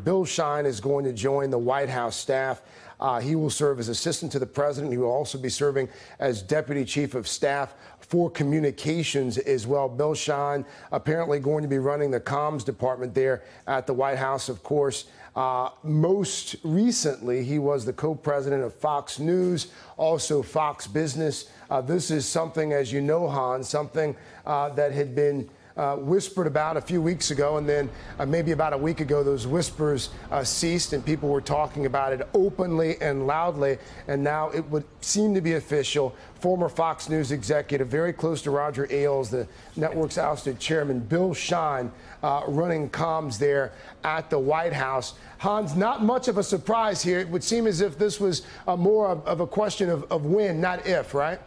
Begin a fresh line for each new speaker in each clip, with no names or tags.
Bill Shine is going to join the White House staff. He will serve as assistant to the president. He will also be serving as deputy chief of staff for communications as well. Bill Shine apparently going to be running the comms department there at the White House, of course. Most recently, he was the co-president of Fox News, also Fox Business. This is something, as you know, Hans, something that had been whispered about a few weeks ago, and then maybe about a week ago, those whispers ceased, and people were talking about it openly and loudly, and now it would seem to be official. Former Fox News executive, very close to Roger Ailes, the network's ousted chairman, Bill Shine, running comms there at the White House. Hans, not much of a surprise here. It would seem as if this was more of a question of when, not if, right?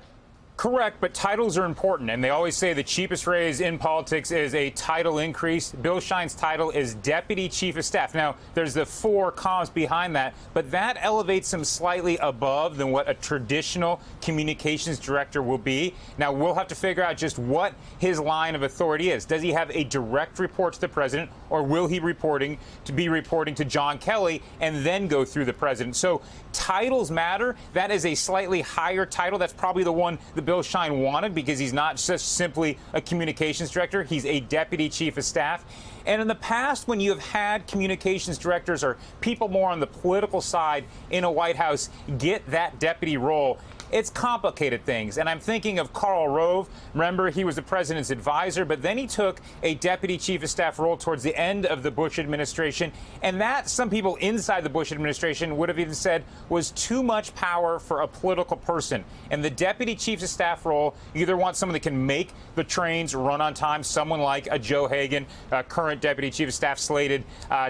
Correct, but titles are important, and they always say the cheapest raise in politics is a title increase. Bill Shine's title is Deputy Chief of Staff. Now, there's the 4 comms behind that, but that elevates him slightly above than what a traditional communications director will be. Now, we'll have to figure out just what his line of authority is. Does he have a direct report to the president, or will he be reporting to John Kelly and then go through the president? So titles matter. That is a slightly higher title. That's probably the one that Bill Shine wanted, because he's not just simply a communications director. He's a deputy chief of staff. And in the past, when you have had communications directors or people more on the political side in a White House get that deputy role, it's complicated things. And I'm thinking of Karl Rove. Remember, he was the president's advisor, but then he took a deputy chief of staff role towards the end of the Bush administration. And that, some people inside the Bush administration would have even said, was too much power for a political person. And the deputy chief of staff role, you either want someone that can make the trains run on time, someone like a Joe Hagan, current deputy chief of staff slated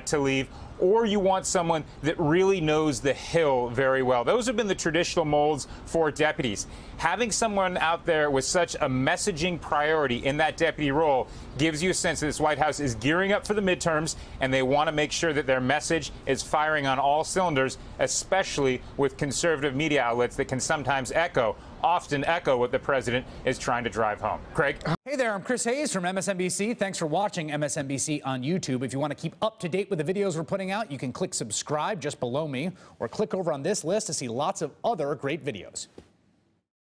to leave, or you want someone that really knows the Hill very well. Those have been the traditional molds for deputies. Having someone out there with such a messaging priority in that deputy role gives you a sense that this White House is gearing up for the midterms, and they want to make sure that their message is firing on all cylinders, especially with conservative media outlets that can sometimes often echo what the president is trying to drive home. Craig?
Hey there, I'm Chris Hayes from MSNBC. Thanks for watching MSNBC on YouTube. If you want to keep up to date with the videos we're putting out, you can click subscribe just below me, or click over on this list to see lots of other great videos.